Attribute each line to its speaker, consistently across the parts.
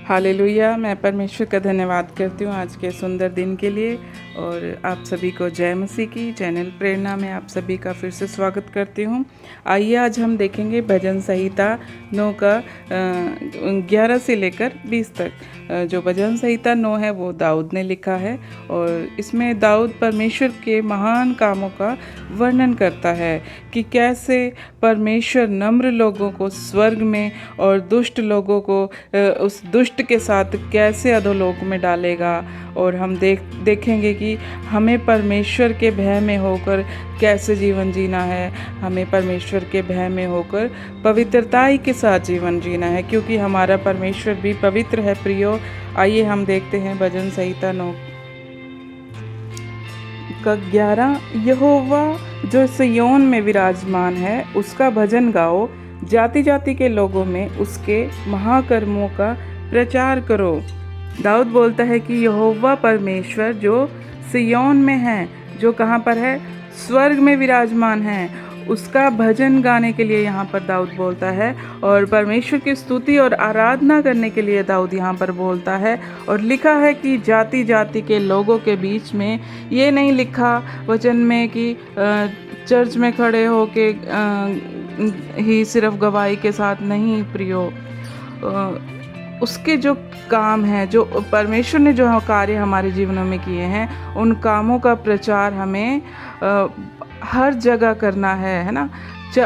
Speaker 1: Hallelujah. मैं परमेश्वर का धन्यवाद करती हूँ आज के सुंदर दिन के लिए और आप सभी को जय मसीह की। चैनल प्रेरणा में आप सभी का फिर से स्वागत करती हूँ। आइए आज हम देखेंगे भजन संहिता 9 का 11 से लेकर 20 तक। जो भजन संहिता 9 है वो दाऊद ने लिखा है और इसमें दाऊद परमेश्वर के महान कामों का वर्णन करता है कि कैसे परमेश्वर नम्र लोगों को स्वर्ग में और दुष्ट लोगों को उस दुष्ट के साथ कैसे अधोलोक में डालेगा। और हम देखेंगे कि हमें परमेश्वर के भय में होकर कैसे जीवन जीना है। हमें परमेश्वर के भय में होकर पवित्रताई के साथ जीवन जीना है, क्योंकि हमारा परमेश्वर भी पवित्र है। प्रियो, आइए हम देखते हैं भजन संहिता 9 का 11। यहोवा जो सिय्योन में विराजमान है उसका भजन गाओ, जाति जाति के लोगों में उसके महाकर्मों का प्रचार करो। दाऊद बोलता है कि यहोवा परमेश्वर जो सिय्योन में है, जो कहाँ पर है, स्वर्ग में विराजमान है, उसका भजन गाने के लिए यहाँ पर दाऊद बोलता है। और परमेश्वर की स्तुति और आराधना करने के लिए दाऊद यहाँ पर बोलता है। और लिखा है कि जाति जाति के लोगों के बीच में, ये नहीं लिखा वचन में कि चर्च में खड़े होके ही सिर्फ गवाही के साथ नहीं प्रियो। उसके जो काम हैं, जो परमेश्वर ने जो कार्य हमारे जीवनों में किए हैं, उन कामों का प्रचार हमें हर जगह करना है ना।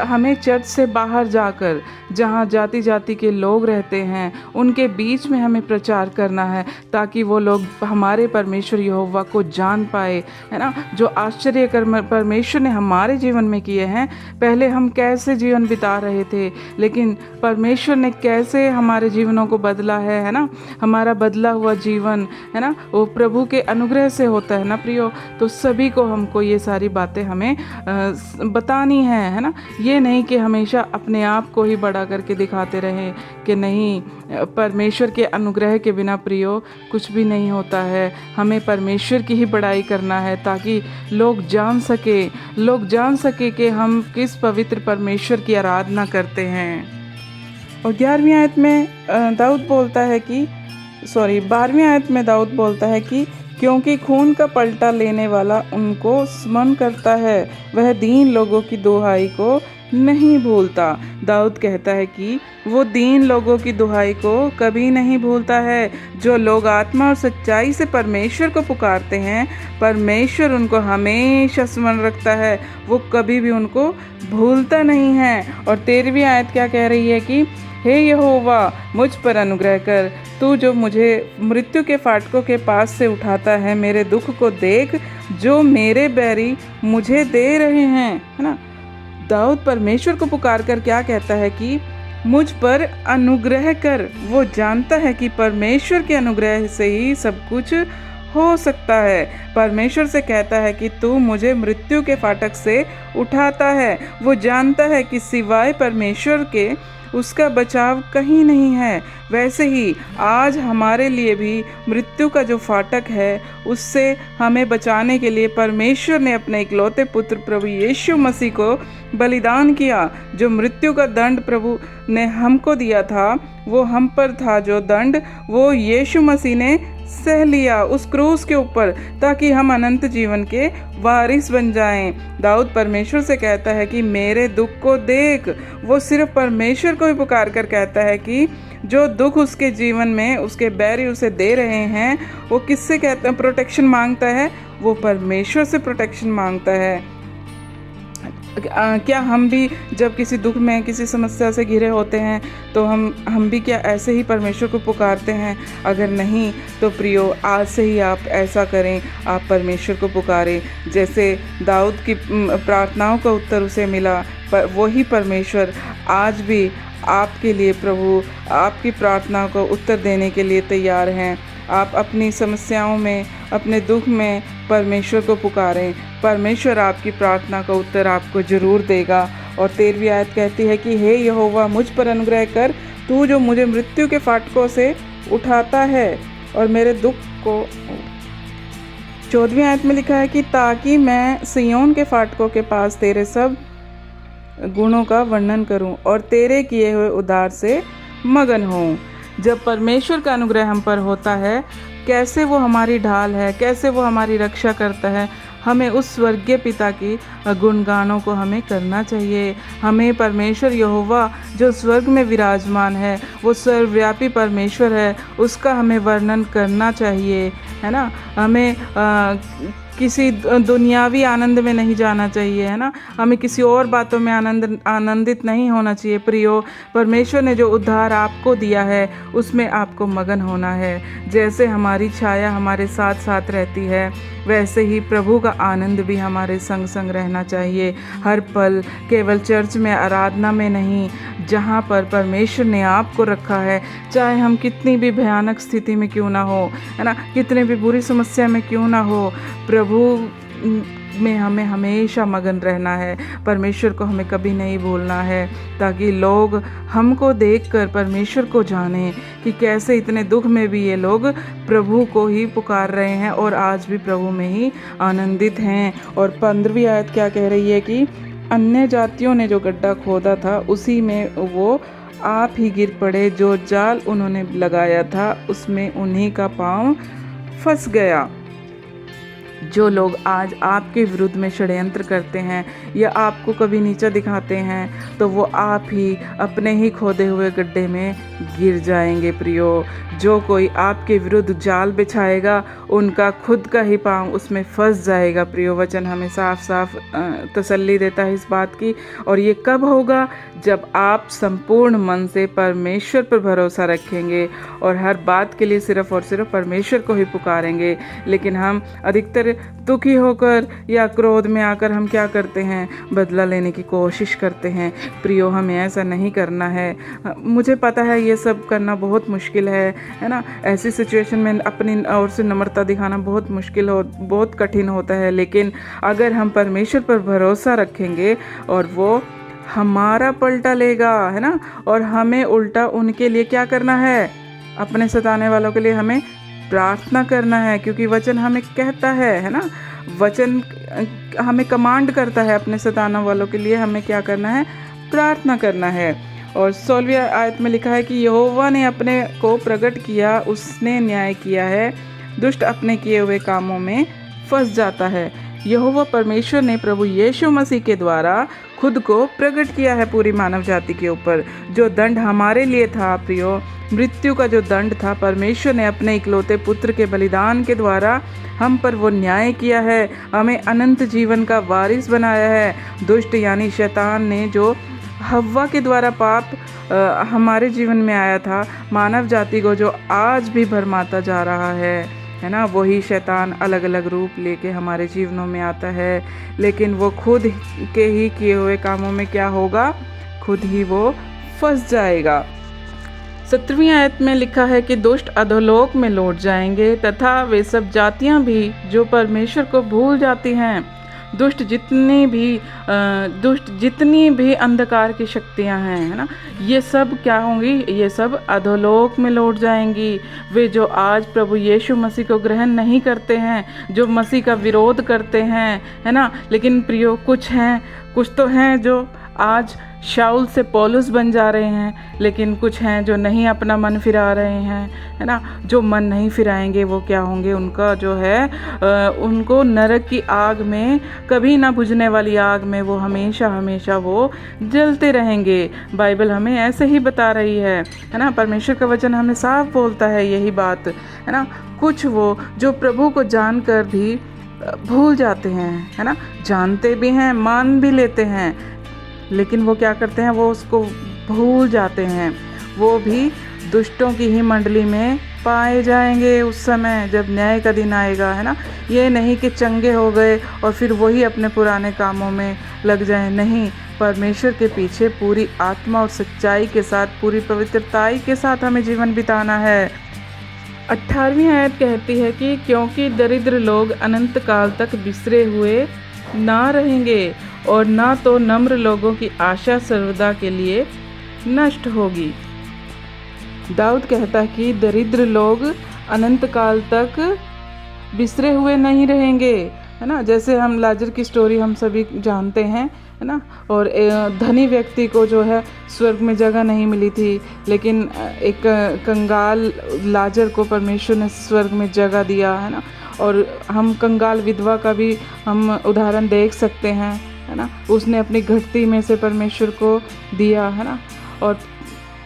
Speaker 1: हमें चर्च से बाहर जाकर, जहाँ जाति जाति के लोग रहते हैं, उनके बीच में हमें प्रचार करना है, ताकि वो लोग हमारे परमेश्वर यहोवा को जान पाए, है ना। जो आश्चर्य कर्म परमेश्वर ने हमारे जीवन में किए हैं, पहले हम कैसे जीवन बिता रहे थे, लेकिन परमेश्वर ने कैसे हमारे जीवनों को बदला है ना। हमारा बदला हुआ जीवन, है ना, वो प्रभु के अनुग्रह से होता है ना प्रियो। तो सभी को हमको ये सारी बातें हमें बतानी है ना। ये नहीं कि हमेशा अपने आप को ही बड़ा करके दिखाते रहें कि नहीं, परमेश्वर के अनुग्रह के बिना प्रियो कुछ भी नहीं होता है। हमें परमेश्वर की ही बड़ाई करना है, ताकि लोग जान सके कि हम किस पवित्र परमेश्वर की आराधना करते हैं। और 12वीं आयत में दाऊद बोलता है कि 12वीं आयत में दाऊद बोलता है कि क्योंकि खून का पलटा लेने वाला उनको स्मरण करता है, वह दीन लोगों की दुहाई को नहीं भूलता। दाऊद कहता है कि वो दीन लोगों की दुहाई को कभी नहीं भूलता है। जो लोग आत्मा और सच्चाई से परमेश्वर को पुकारते हैं, परमेश्वर उनको हमेशा स्मरण रखता है, वो कभी भी उनको भूलता नहीं है। और 13वीं आयत क्या कह रही है कि हे यहोवा, मुझ पर अनुग्रह कर, तू जो मुझे मृत्यु के फाटकों के पास से उठाता है, मेरे दुख को देख जो मेरे बैरी मुझे दे रहे हैं, है ना। दाऊद परमेश्वर को पुकार कर क्या कहता है कि मुझ पर अनुग्रह कर। वो जानता है कि परमेश्वर के अनुग्रह से ही सब कुछ हो सकता है। परमेश्वर से कहता है कि तू मुझे मृत्यु के फाटक से उठाता है। वो जानता है कि सिवाय परमेश्वर के उसका बचाव कहीं नहीं है। वैसे ही आज हमारे लिए भी मृत्यु का जो फाटक है, उससे हमें बचाने के लिए परमेश्वर ने अपने इकलौते पुत्र प्रभु यीशु मसीह को बलिदान किया। जो मृत्यु का दंड प्रभु ने हमको दिया था, वो हम पर था जो दंड, वो यीशु मसीह ने सह लिया उस क्रूस के ऊपर, ताकि हम अनंत जीवन के वारिस बन जाएं। दाऊद परमेश्वर से कहता है कि मेरे दुख को देख। वो सिर्फ परमेश्वर को ही पुकार कर कहता है कि जो दुख उसके जीवन में उसके बैरी उसे दे रहे हैं, वो किससे कहता है प्रोटेक्शन मांगता है? वो परमेश्वर से प्रोटेक्शन मांगता है। क्या हम भी जब किसी दुख में, किसी समस्या से घिरे होते हैं, तो हम भी क्या ऐसे ही परमेश्वर को पुकारते हैं? अगर नहीं तो प्रियो, आज से ही आप ऐसा करें, आप परमेश्वर को पुकारें। जैसे दाऊद की प्रार्थनाओं का उत्तर उसे मिला, पर वही परमेश्वर आज भी आपके लिए, प्रभु आपकी प्रार्थनाओं को उत्तर देने के लिए तैयार हैं। आप अपनी समस्याओं में, अपने दुख में परमेश्वर को पुकारें, परमेश्वर आपकी प्रार्थना का उत्तर आपको ज़रूर देगा। और 13वीं आयत कहती है कि हे यहोवा, मुझ पर अनुग्रह कर, तू जो मुझे मृत्यु के फाटकों से उठाता है और मेरे दुख को। 14वीं आयत में लिखा है कि ताकि मैं सिय्योन के फाटकों के पास तेरे सब गुणों का वर्णन करूं और तेरे किए हुए उद्धार से मगन हूँ। जब परमेश्वर का अनुग्रह हम पर होता है, कैसे वो हमारी ढाल है, कैसे वो हमारी रक्षा करता है, हमें उस स्वर्गीय पिता की गुणगानों को हमें करना चाहिए। हमें परमेश्वर यहोवा जो स्वर्ग में विराजमान है, वो सर्वव्यापी परमेश्वर है, उसका हमें वर्णन करना चाहिए, है ना। हमें किसी दुनियावी आनंद में नहीं जाना चाहिए, है ना। हमें किसी और बातों में आनंदित नहीं होना चाहिए। प्रियो, परमेश्वर ने जो उद्धार आपको दिया है उसमें आपको मगन होना है। जैसे हमारी छाया हमारे साथ साथ रहती है, वैसे ही प्रभु का आनंद भी हमारे संग संग रहना चाहिए हर पल। केवल चर्च में, आराधना में नहीं, जहाँ पर परमेश्वर ने आपको रखा है, चाहे हम कितनी भी भयानक स्थिति में क्यों ना हो, है ना, कितनी भी बुरी समस्या में क्यों ना हो, प्रभु में हमें हमेशा मगन रहना है। परमेश्वर को हमें कभी नहीं भूलना है, ताकि लोग हमको देखकर परमेश्वर को जाने कि कैसे इतने दुख में भी ये लोग प्रभु को ही पुकार रहे हैं और आज भी प्रभु में ही आनंदित हैं। और 15वीं आयत क्या कह रही है कि अन्य जातियों ने जो गड्ढा खोदा था उसी में वो आप ही गिर पड़े, जो जाल उन्होंने लगाया था उसमें उन्हीं का पाँव फंस गया। जो लोग आज आपके विरुद्ध में षड्यंत्र करते हैं या आपको कभी नीचा दिखाते हैं, तो वो आप ही अपने ही खोदे हुए गड्ढे में गिर जाएंगे। प्रियो, जो कोई आपके विरुद्ध जाल बिछाएगा उनका खुद का ही पाँव उसमें फंस जाएगा। प्रियो, वचन हमें साफ साफ तसल्ली देता है इस बात की। और ये कब होगा? जब आप संपूर्ण मन से परमेश्वर पर भरोसा रखेंगे और हर बात के लिए सिर्फ और सिर्फ परमेश्वर को ही पुकारेंगे। लेकिन हम अधिकतर दुखी होकर या क्रोध में आकर हम क्या करते हैं? बदला लेने की कोशिश करते हैं। प्रियो, हमें ऐसा नहीं करना है। मुझे पता है ये सब करना बहुत मुश्किल है ना। ऐसी सिचुएशन में अपनी ओर से नम्रता दिखाना बहुत कठिन होता है। लेकिन अगर हम परमेश्वर पर भरोसा रखेंगे और वो हमारा पलटा लेगा, है ना, और हमें उल्टा उनके लिए क्या करना है? अपने सताने वालों के लिए हमें प्रार्थना करना है, क्योंकि वचन हमें कहता है ना, वचन हमें कमांड करता है अपने सताने वालों के लिए हमें क्या करना है? प्रार्थना करना है। और 16वीं आयत में लिखा है कि यहोवा ने अपने को प्रकट किया, उसने न्याय किया है, दुष्ट अपने किए हुए कामों में फंस जाता है। यहोवा परमेश्वर ने प्रभु यीशु मसीह के द्वारा खुद को प्रकट किया है पूरी मानव जाति के ऊपर। जो दंड हमारे लिए था प्रियो, मृत्यु का जो दंड था, परमेश्वर ने अपने इकलौते पुत्र के बलिदान के द्वारा हम पर वो न्याय किया है, हमें अनंत जीवन का वारिस बनाया है। दुष्ट यानी शैतान ने जो हव्वा के द्वारा पाप हमारे जीवन में आया था, मानव जाति को जो आज भी भरमाता जा रहा है ना, वही शैतान अलग अलग रूप लेके हमारे जीवनों में आता है। लेकिन वो खुद के ही किए हुए कामों में क्या होगा? खुद ही वो फंस जाएगा। 17वीं आयत में लिखा है कि दुष्ट अधोलोक में लौट जाएंगे तथा वे सब जातियां भी जो परमेश्वर को भूल जाती हैं। दुष्ट जितनी भी अंधकार की शक्तियां हैं, है ना, ये सब क्या होंगी? ये सब अधोलोक में लौट जाएंगी। वे जो आज प्रभु यीशु मसीह को ग्रहण नहीं करते हैं, जो मसीह का विरोध करते हैं, है ना। लेकिन प्रियो, कुछ तो हैं जो आज शाऊल से पौलुस बन जा रहे हैं, लेकिन कुछ हैं जो नहीं अपना मन फिरा रहे हैं, है ना। जो मन नहीं फिराएंगे वो क्या होंगे? उनका जो है उनको नरक की आग में, कभी ना बुझने वाली आग में वो हमेशा हमेशा वो जलते रहेंगे। बाइबल हमें ऐसे ही बता रही है ना। परमेश्वर का वचन हमें साफ बोलता है यही बात, है ना। कुछ वो जो प्रभु को जानकर भी भूल जाते हैं, है ना, जानते भी हैं, मान भी लेते हैं, लेकिन वो क्या करते हैं? वो उसको भूल जाते हैं। वो भी दुष्टों की ही मंडली में पाए जाएंगे उस समय जब न्याय का दिन आएगा, है ना। ये नहीं कि चंगे हो गए और फिर वही अपने पुराने कामों में लग जाएं, नहीं। परमेश्वर के पीछे पूरी आत्मा और सच्चाई के साथ, पूरी पवित्रताई के साथ हमें जीवन बिताना है। 18वीं आयत कहती है कि क्योंकि दरिद्र लोग अनंत काल तक बिसरे हुए ना रहेंगे और ना तो नम्र लोगों की आशा सर्वदा के लिए नष्ट होगी। दाऊद कहता है कि दरिद्र लोग अनंत काल तक बिसरे हुए नहीं रहेंगे, है ना। जैसे हम लाजर की स्टोरी हम सभी जानते हैं है ना। और धनी व्यक्ति को जो है स्वर्ग में जगह नहीं मिली थी, लेकिन एक कंगाल लाजर को परमेश्वर ने स्वर्ग में जगह दिया, है ना। और हम कंगाल विधवा का भी हम उदाहरण देख सकते हैं, है ना। उसने अपनी घटती में से परमेश्वर को दिया, है ना, और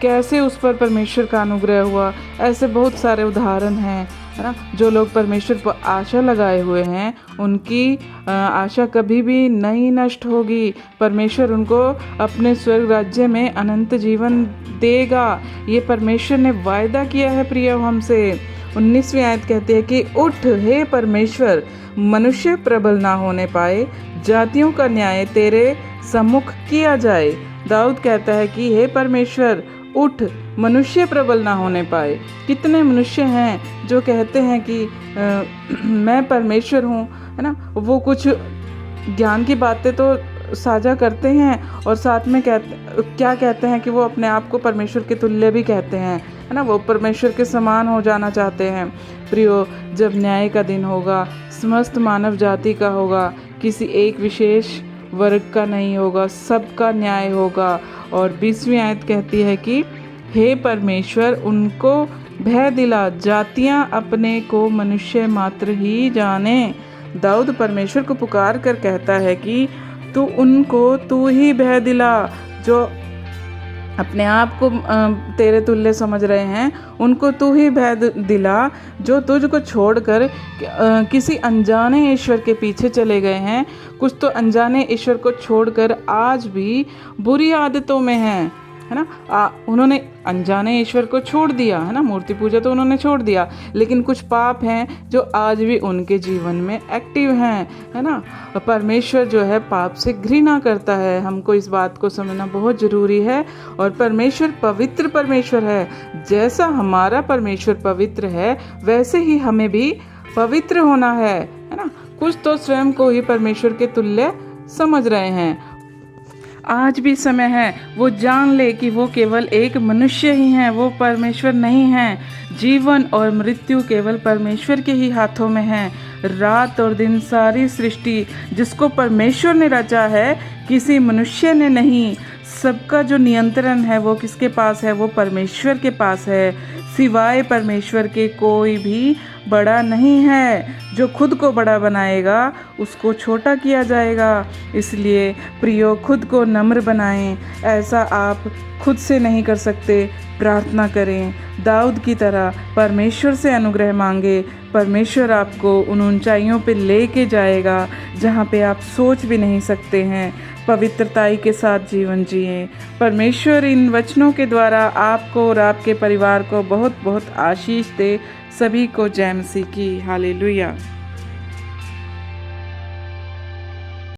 Speaker 1: कैसे उस पर परमेश्वर का अनुग्रह हुआ। ऐसे बहुत सारे उदाहरण हैं, है ना। जो लोग परमेश्वर पर आशा लगाए हुए हैं उनकी आशा कभी भी नहीं नष्ट होगी। परमेश्वर उनको अपने स्वर्ग राज्य में अनंत जीवन देगा। ये परमेश्वर ने वायदा किया है प्रियो हमसे। 19वीं आयत कहती है कि उठ हे परमेश्वर, मनुष्य प्रबल ना होने पाए, जातियों का न्याय तेरे सम्मुख किया जाए। दाऊद कहता है कि हे परमेश्वर उठ, मनुष्य प्रबल ना होने पाए। कितने मनुष्य हैं जो कहते हैं कि मैं परमेश्वर हूँ, है ना। वो कुछ ज्ञान की बातें तो साझा करते हैं और साथ में क्या कहते हैं कि वो अपने आप को परमेश्वर के तुल्य भी कहते हैं, है ना। वो परमेश्वर के समान हो जाना चाहते हैं। प्रियो, जब न्याय का दिन होगा, समस्त मानव जाति का होगा, किसी एक विशेष वर्ग का नहीं होगा, सबका न्याय होगा। और 20वीं आयत कहती है कि हे परमेश्वर उनको भय दिला, जातियां अपने को मनुष्य मात्र ही जाने। दाऊद परमेश्वर को पुकार कर कहता है कि तू ही भय दिला। जो अपने आप को तेरे तुल्य समझ रहे हैं उनको तू ही भय दिला। जो तुझको छोड़कर किसी अनजाने ईश्वर के पीछे चले गए हैं, कुछ तो अनजाने ईश्वर को छोड़कर आज भी बुरी आदतों में हैं, है ना। उन्होंने अनजाने ईश्वर को छोड़ दिया, है ना। मूर्ति पूजा तो उन्होंने छोड़ दिया, लेकिन कुछ पाप हैं जो आज भी उनके जीवन में एक्टिव हैं, है ना। परमेश्वर जो है पाप से घृणा करता है। हमको इस बात को समझना बहुत ज़रूरी है। और परमेश्वर पवित्र परमेश्वर है। जैसा हमारा परमेश्वर पवित्र है वैसे ही हमें भी पवित्र होना है ना। कुछ तो स्वयं को ही परमेश्वर के तुल्य समझ रहे हैं। आज भी समय है वो जान ले कि वो केवल एक मनुष्य ही हैं, वो परमेश्वर नहीं हैं। जीवन और मृत्यु केवल परमेश्वर के ही हाथों में है। रात और दिन सारी सृष्टि जिसको परमेश्वर ने रचा है, किसी मनुष्य ने नहीं। सबका जो नियंत्रण है वो किसके पास है? वो परमेश्वर के पास है। सिवाय परमेश्वर के कोई भी बड़ा नहीं है। जो खुद को बड़ा बनाएगा उसको छोटा किया जाएगा। इसलिए प्रियो, खुद को नम्र बनाएं। ऐसा आप खुद से नहीं कर सकते। प्रार्थना करें, दाऊद की तरह परमेश्वर से अनुग्रह मांगे। परमेश्वर आपको उन ऊंचाइयों पे लेके जाएगा जहाँ पे आप सोच भी नहीं सकते हैं। पवित्रताई के साथ जीवन जिएं। परमेश्वर इन वचनों के द्वारा आपको और आपके परिवार को बहुत बहुत आशीष दे। सभी को जय मसीह की। हालेलुया।